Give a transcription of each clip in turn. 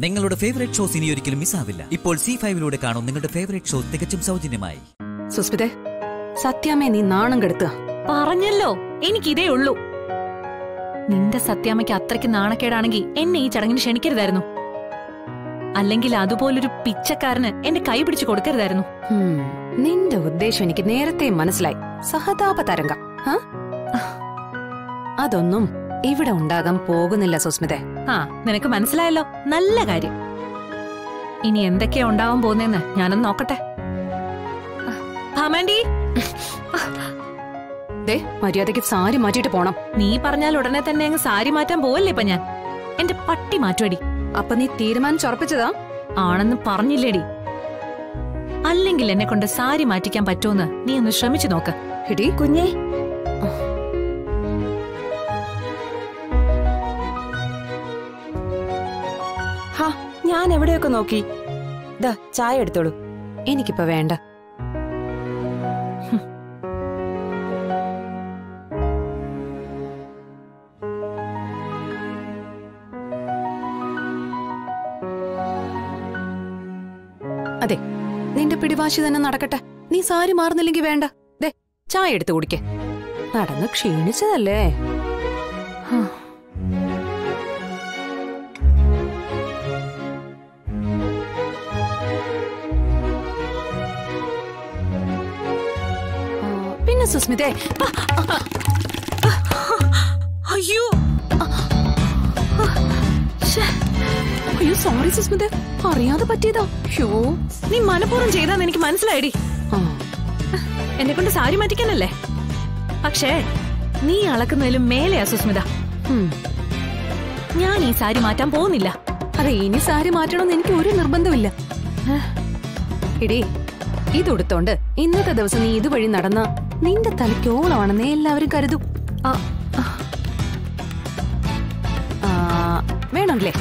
നിങ്ങളുടെ favourite shows ഇനി ഒരിക്കലും മിസ്സാവില്ല. ഇപ്പോൾ Zee5 കാണും നിങ്ങളുടെ ഫേവറേറ്റ് ഷോ തികച്ചും സൗജന്യമായി. സുസ്മിതേ, സത്യാമ്മേ നീ നാണം കെടുത്തുക. പറഞ്ഞല്ലോ, എനിക്കിതേ ഉള്ളൂ. നിന്റെ സത്യാമ്മയ്ക്ക് അത്രയ്ക്ക് നാണക്കേടാണെങ്കിൽ എന്നെ ഈ ചടങ്ങിന് ക്ഷണിക്കരുതായിരുന്നു. അല്ലെങ്കിൽ അതുപോലൊരു പിച്ചക്കാരന് എന്റെ കൈ പിടിച്ചു കൊടുക്കരുതായിരുന്നു. നിന്റെ ഉദ്ദേശം എനിക്ക് നേരത്തെ മനസ്സിലായി. സഹതാപ തരംഗം അതൊന്നും ഇവിടെ ഉണ്ടാകാൻ പോകുന്നില്ല സുസ്മിതേ. നിനക്ക് മനസ്സിലായല്ലോ, നല്ല കാര്യം. ഇനി എന്തൊക്കെയാ ഉണ്ടാവാൻ പോകുന്നേന്ന് ഞാനൊന്ന് നോക്കട്ടെ. മര്യാദയ്ക്ക് സാരി മാറ്റിട്ട് പോണം. നീ പറഞ്ഞാൽ ഉടനെ തന്നെ അങ്ങ് സാരി മാറ്റാൻ പോവല്ലേ ഇപ്പൊ ഞാൻ? എന്റെ പട്ടി മാറ്റുവടി. അപ്പൊ നീ തീരുമാനിച്ചുറപ്പിച്ചതാ? ആണെന്ന് പറഞ്ഞില്ലേടി. അല്ലെങ്കിൽ എന്നെ കൊണ്ട് സാരി മാറ്റിക്കാൻ പറ്റുമെന്ന് നീ ഒന്ന് ശ്രമിച്ചു നോക്ക്. എടി കുഞ്ഞേ, ഞാൻ എവിടെയൊക്കെ നോക്കി. ദാ ചായ എടുത്തോളൂ. എനിക്കിപ്പോ വേണ്ട. അതെ, നിന്റെ പിടിവാശി തന്നെ നടക്കട്ടെ. നീ സാരി മാറുന്നില്ലെങ്കിൽ വേണ്ട. ദേ ചായ എടുത്തു കുടിക്കേ. നടന്ന് ക്ഷീണിച്ചതല്ലേ. പിന്നെ സുസ്മിതേ, അയ്യോ അയ്യോ സോറി സുസ്മിതേ, അറിയാതെ പറ്റിയതാ. നീ മനഃപൂർവ്വം ചെയ്താന്ന് എനിക്ക് മനസ്സിലായിടി. എന്നെ കൊണ്ട് സാരി മാറ്റിക്കാനല്ലേ? പക്ഷേ നീ അളക്കുന്നതിലും മേലെയാ സുസ്മിത. ഞാൻ ഈ സാരി മാറ്റാൻ പോകുന്നില്ല. അതെ, ഇനി സാരി മാറ്റണമെന്ന് എനിക്ക് ഒരു നിർബന്ധമില്ല. എടീ, ഇതുടുത്തോണ്ട് ഇന്നത്തെ ദിവസം നീ ഇതുവഴി നടന്ന നിന്റെ തലയ്ക്കോളമാണെന്നേ എല്ലാവരും കരുതും. വേണമല്ലേ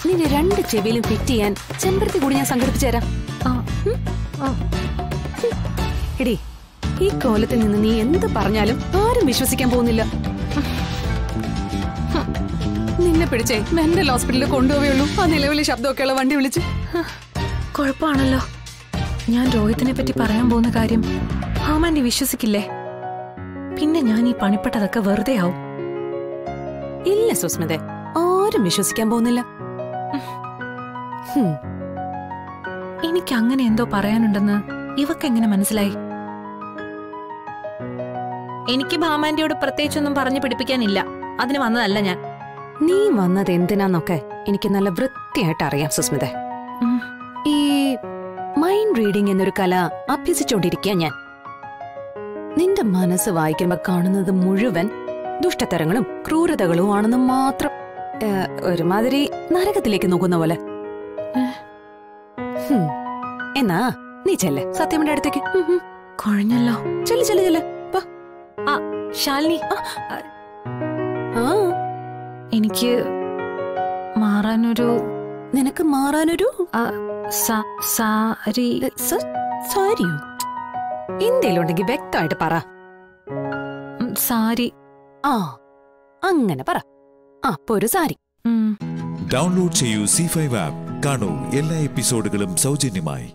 നിന്റെ രണ്ട് ചെവിയിലും ഫിറ്റ് ചെയ്യാൻ ചെമ്പരത്തി കൂടി ഞാൻ സംഘടിപ്പിച്ചു തരാം. എടീ, ഈ കോലത്തിൽ നിന്ന് നീ എന്ത് പറഞ്ഞാലും ആരും വിശ്വസിക്കാൻ പോകുന്നില്ല. നിന്നെ പിടിച്ചേ മെന്റൽ ഹോസ്പിറ്റലിൽ കൊണ്ടുപോവുകയുള്ളൂ. ആ നിലവിളി ശബ്ദമൊക്കെയുള്ള വണ്ടി വിളിച്ച്. കുഴപ്പമാണല്ലോ. ഞാൻ രോഹിത്തിനെ പറ്റി പറയാൻ പോകുന്ന കാര്യം ആമാൻഡി വിശ്വസിക്കില്ലേ? പിന്നെ ഞാൻ ഈ പണിപ്പെട്ടതൊക്കെ വെറുതെ ആവും. ഇല്ല സുസ്മിതേ, ആരും വിശ്വസിക്കാൻ പോകുന്നില്ല. എനിക്ക് അങ്ങനെ എന്തോ പറയാനുണ്ടെന്ന് ഇവക്കെങ്ങനെ മനസ്സിലായി? എനിക്ക് ഭാമാന്റിയോട് പ്രത്യേകിച്ചൊന്നും പറഞ്ഞു പിടിപ്പിക്കാനില്ല. അതിന് വന്നതല്ല ഞാൻ. നീ വന്നത് എന്തിനാന്നൊക്കെ എനിക്ക് നല്ല വൃത്തിയായിട്ട് അറിയാം സുസ്മിതേ. ഈ മൈൻഡ് റീഡിംഗ് എന്നൊരു കല അഭ്യസിച്ചോണ്ടിരിക്കുക ഞാൻ. നിന്റെ മനസ്സ് വായിക്കുമ്പോ കാണുന്നത് മുഴുവൻ ദുഷ്ടതരങ്ങളും ക്രൂരതകളും ആണെന്ന് മാത്രം. ഒരുമാതിരി നരകത്തിലേക്ക് നോക്കുന്ന പോലെ. എന്നാ നീ ചെല്ല് സത്യമ്മയുടെ അടുത്തേക്ക്. കുഴഞ്ഞല്ലോ. ചെല്ല് ചെല്ല് ചെല്ല്. ശാലിനി, എനിക്ക് മാറാനൊരു നിനക്ക് മാറാനൊരു സാരി. സാരിയോ? എന്തേലും ഉണ്ടെങ്കിൽ വ്യക്തമായിട്ട് പറ. സാരി. അങ്ങനെ പറ. അപ്പൊ ഒരു സാരി. ഡൗൺലോഡ് ചെയ്യൂ Zee5 ആപ്പ്. കാണൂ എല്ലാ എപ്പിസോഡുകളും സൗജന്യമായി.